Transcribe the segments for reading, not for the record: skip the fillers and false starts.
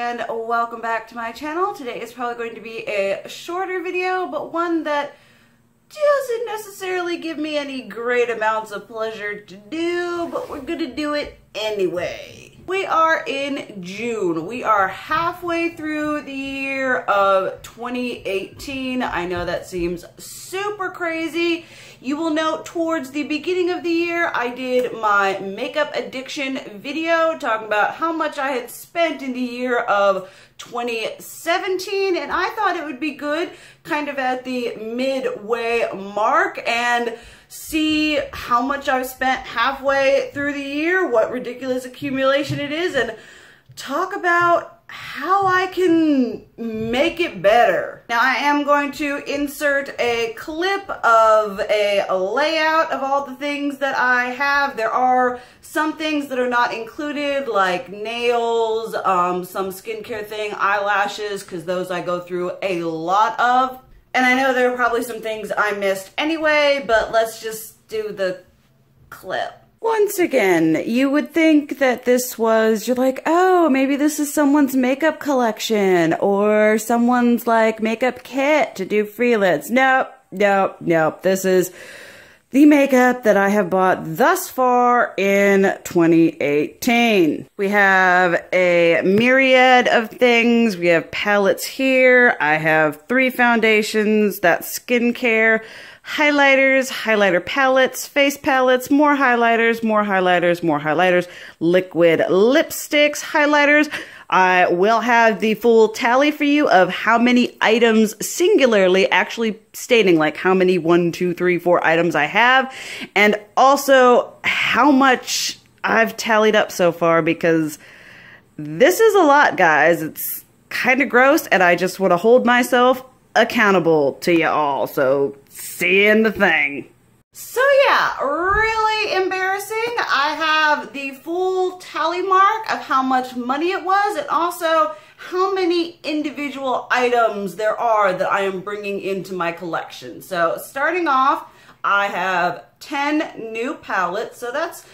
and welcome back to my channel. Today is probably going to be a shorter video, but one that doesn't necessarily give me any great amounts of pleasure to do, but we're gonna do it anyway. We are in June. We are halfway through the year of 2018. I know that seems super crazy. You will note towards the beginning of the year, I did my makeup addiction video talking about how much I had spent in the year of 2017, and I thought it would be good kind of at the midway mark and see how much I've spent halfway through the year, what ridiculous accumulation it is, and talk about how I can make it better. Now I am going to insert a clip of a layout of all the things that I have. There are some things that are not included, like nails, some skincare thing, eyelashes, because those I go through a lot of. And I know there are probably some things I missed anyway, but let's just do the clip. Once again, you would think that this was, you're like, oh, maybe this is someone's makeup collection or someone's like makeup kit to do freelance. Nope, nope, nope. This is the makeup that I have bought thus far in 2018. We have a myriad of things. We have palettes here. I have 3 foundations, that's skincare, highlighters, highlighter palettes, face palettes, more highlighters, more highlighters, more highlighters, liquid lipsticks, highlighters. I will have the full tally for you of how many items singularly, actually stating like how many 1, 2, 3, 4 items I have, and also how much I've tallied up so far, because this is a lot, guys. It's kind of gross, and I just want to hold myself accountable to you all. So see you in the thing. So yeah, really embarrassing. I have the full tally mark of how much money it was, and also how many individual items there are that I am bringing into my collection. So starting off, I have 10 new palettes, so that's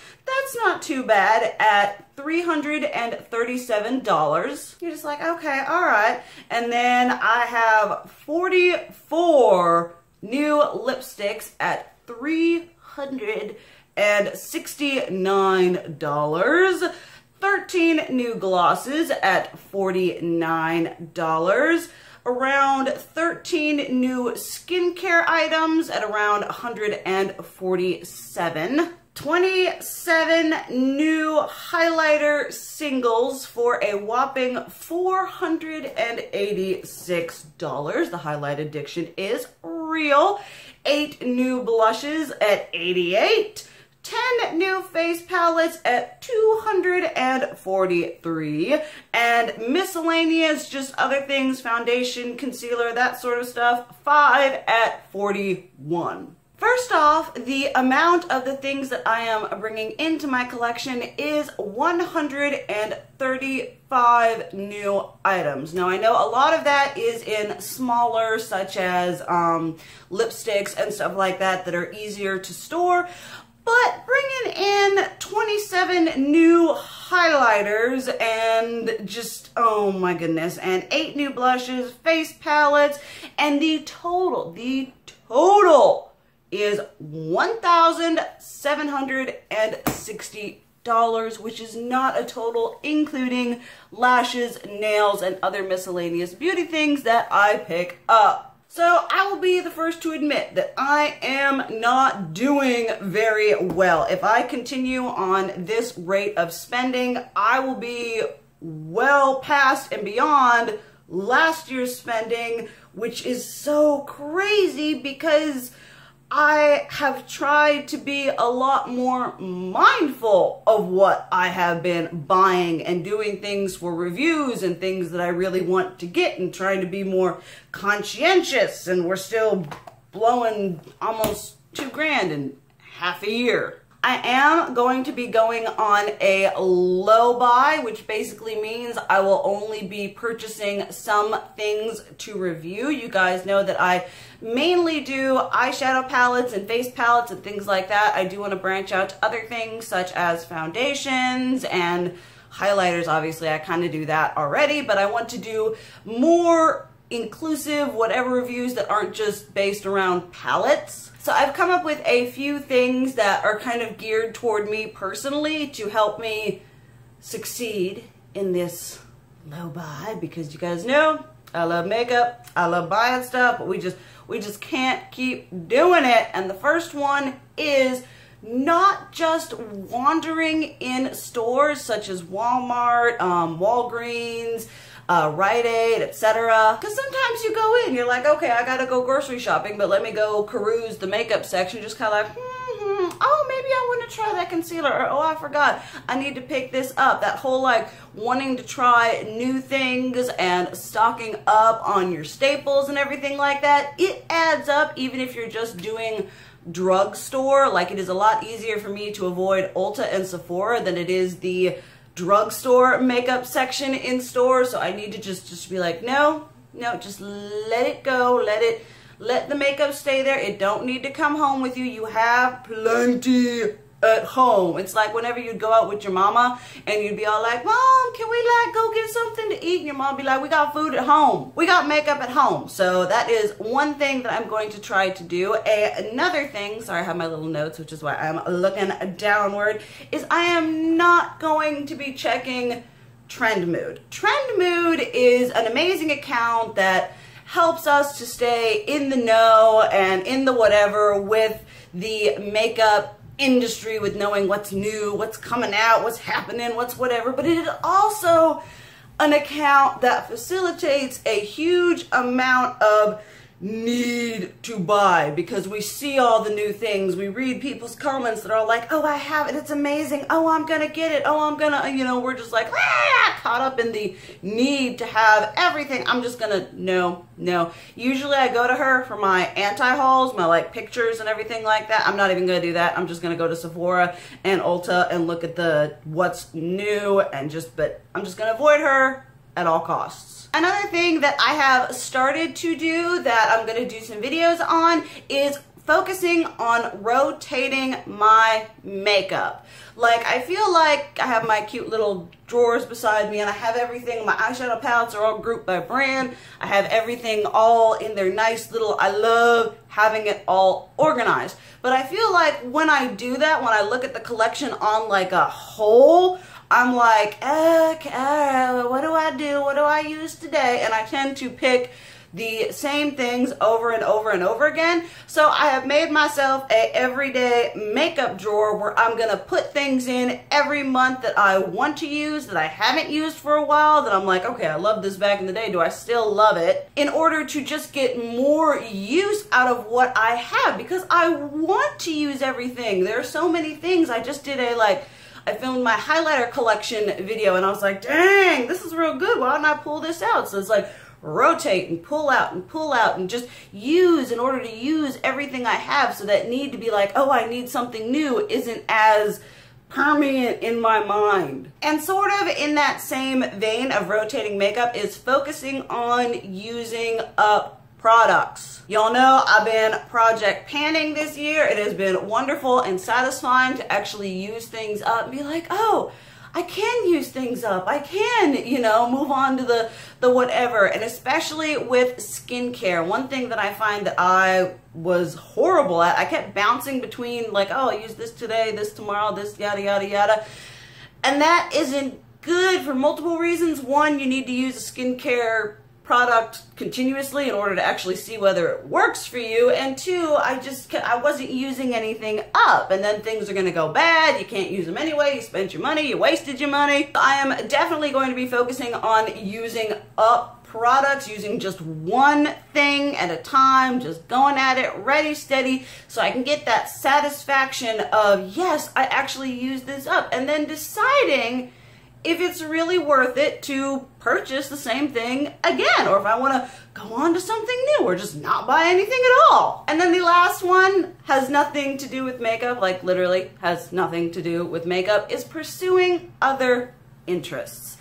not too bad at $337. You're just like, okay, all right. And then I have 44 new lipsticks at $369, 13 new glosses at $49, around 13 new skincare items at around $147, 27 new highlighter singles for a whopping $486. The highlight addiction is real. 8 new blushes at $88, 10 new face palettes at $243, and miscellaneous, just other things, foundation, concealer, that sort of stuff, 5 at $41. First off, the amount of the things that I am bringing into my collection is 135 new items. Now, I know a lot of that is in smaller, such as lipsticks and stuff like that are easier to store, but bringing in 27 new highlighters and just, oh my goodness, and 8 new blushes, face palettes, and the total is $1,760, which is not a total including lashes, nails, and other miscellaneous beauty things that I pick up. So I will be the first to admit that I am not doing very well. If I continue on this rate of spending, I will be well past and beyond last year's spending, which is so crazy because I have tried to be a lot more mindful of what I have been buying and doing things for reviews and things that I really want to get and trying to be more conscientious, and we're still blowing almost $2,000 in half a year. I am going to be going on a low buy, which basically means I will only be purchasing some things to review. You guys know that I mainly do eyeshadow palettes and face palettes and things like that. I do want to branch out to other things such as foundations and Highlighters, obviously, I kind of do that already, but I want to do more inclusive, whatever reviews that aren't just based around palettes. So I've come up with a few things that are kind of geared toward me personally to help me succeed in this low buy, because you guys know I love makeup, I love buying stuff, but we just can't keep doing it. And the first one is not just wandering in stores such as Walmart, Walgreens, Rite Aid, etc. Because sometimes you go in, you're like, okay, I gotta go grocery shopping, but let me go peruse the makeup section, just kind of like, oh, maybe I want to try that concealer, or oh, I forgot, I need to pick this up. That whole like wanting to try new things and stocking up on your staples and everything like that, it adds up even if you're just doing drugstore. Like, it is a lot easier for me to avoid Ulta and Sephora than it is the drugstore makeup section in stores. So I need to just be like, no, just let it go, let the makeup stay there. It don't need to come home with you. You have plenty at home. It's like whenever you'd go out with your mama and you'd be all like, Mom, can we like go get something to eat? And your mom be like, we got food at home. We got makeup at home. So that is one thing that I'm going to try to do. Another thing, sorry, I have my little notes, which is why I'm looking downward, is I am not going to be checking Trend Mood. Trend Mood is an amazing account that helps us to stay in the know and in the whatever with the makeup industry, with knowing what's new, what's coming out, what's happening, what's whatever. But it is also an account that facilitates a huge amount of need to buy, because we see all the new things. We read people's comments that are like, oh, I have it, it's amazing, oh, I'm gonna get it, oh, I'm gonna, you know, we're just like, caught up in the need to have everything. I'm just gonna, no. Usually I go to her for my anti-hauls, my like pictures and everything like that. I'm not even gonna do that. I'm just gonna go to Sephora and Ulta and look at the what's new and but I'm just gonna avoid her at all costs. Another thing that I have started to do that I'm going to do some videos on is focusing on rotating my makeup. Like, I feel like I have my cute little drawers beside me and I have everything. My eyeshadow palettes are all grouped by brand. I have everything all in their nice little, I love having it all organized. But I feel like when I do that, when I look at the collection on like a whole, I'm like, okay, what do I do? What do I use today? And I tend to pick the same things over and over and over again. So I have made myself a everyday makeup drawer where I'm gonna put things in every month that I want to use, that I haven't used for a while, that I'm like, okay, I loved this back in the day, do I still love it? In order to just get more use out of what I have, because I want to use everything. There are so many things. I just did I filmed my highlighter collection video and I was like, dang, this is real good. Why don't I pull this out? So it's like rotate and pull out and just use in order to use everything I have, so that need to be like, oh, I need something new isn't as permeant in my mind. And sort of in that same vein of rotating makeup is focusing on using up products. Y'all know I've been project panning this year. It has been wonderful and satisfying to actually use things up and be like, oh, I can use things up. I can, you know, move on to the whatever. And especially with skincare, one thing that I find that I was horrible at, I kept bouncing between like, oh, I use this today, this tomorrow, this yada, yada, yada. And that isn't good for multiple reasons. One, you need to use a skincare product continuously in order to actually see whether it works for you, and two, I wasn't using anything up, and then things are going to go bad. You can't use them anyway. You spent your money, you wasted your money. I am definitely going to be focusing on using up products, using just one thing at a time, just going at it ready, steady, so I can get that satisfaction of, yes, I actually used this up, and then deciding if it's really worth it to purchase the same thing again, or if I want to go on to something new or just not buy anything at all. And then the last one has nothing to do with makeup, like literally has nothing to do with makeup, is pursuing other interests.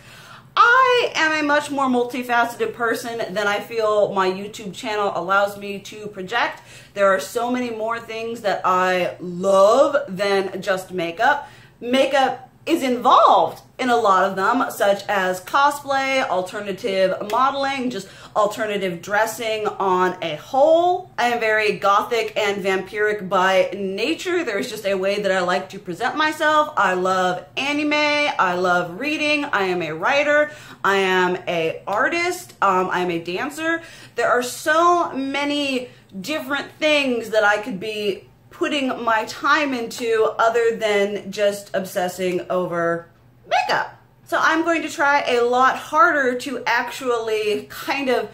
I am a much more multifaceted person than I feel my YouTube channel allows me to project. There are so many more things that I love than just makeup. Makeup is involved in a lot of them, such as cosplay, alternative modeling, just alternative dressing on a whole. I am very gothic and vampiric by nature. There's just a way that I like to present myself. I love anime, I love reading, I am a writer, I am an artist, I am a dancer. There are so many different things that I could be putting my time into other than just obsessing over makeup. So I'm going to try a lot harder to actually kind of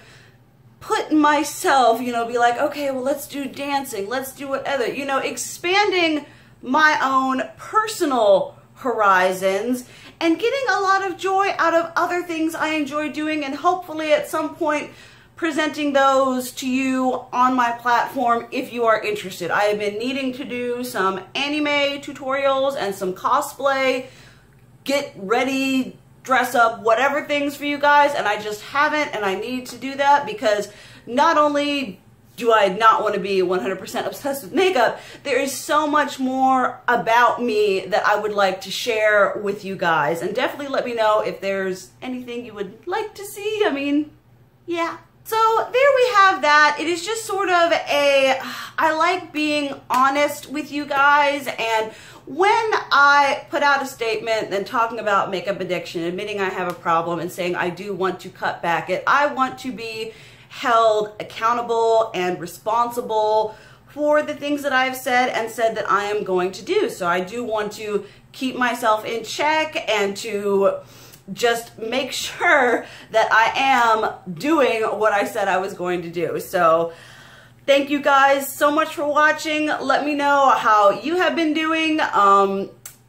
put myself, you know, be like, okay, well, let's do dancing, let's do whatever, you know, expanding my own personal horizons and getting a lot of joy out of other things I enjoy doing, and hopefully at some point presenting those to you on my platform if you are interested. I have been needing to do some anime tutorials and some cosplay, get ready, dress up, whatever things for you guys, and I just haven't, and I need to do that because not only do I not want to be 100% obsessed with makeup, there is so much more about me that I would like to share with you guys, and definitely let me know if there's anything you would like to see. I mean, yeah. So there we have that. It is just sort of I like being honest with you guys, and when I put out a statement and talking about makeup addiction, admitting I have a problem and saying I do want to cut back it, I want to be held accountable and responsible for the things that I've said and said that I am going to do. So I do want to keep myself in check and to just make sure that I am doing what I said I was going to do. So thank you guys so much for watching. Let me know how you have been doing.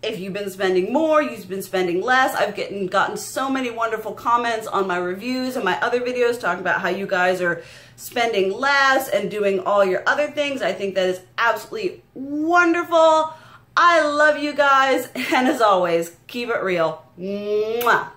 If you've been spending more, you've been spending less. I've gotten so many wonderful comments on my reviews and my other videos talking about how you guys are spending less and doing all your other things. I think that is absolutely wonderful. I love you guys, and as always, keep it real. Mwah.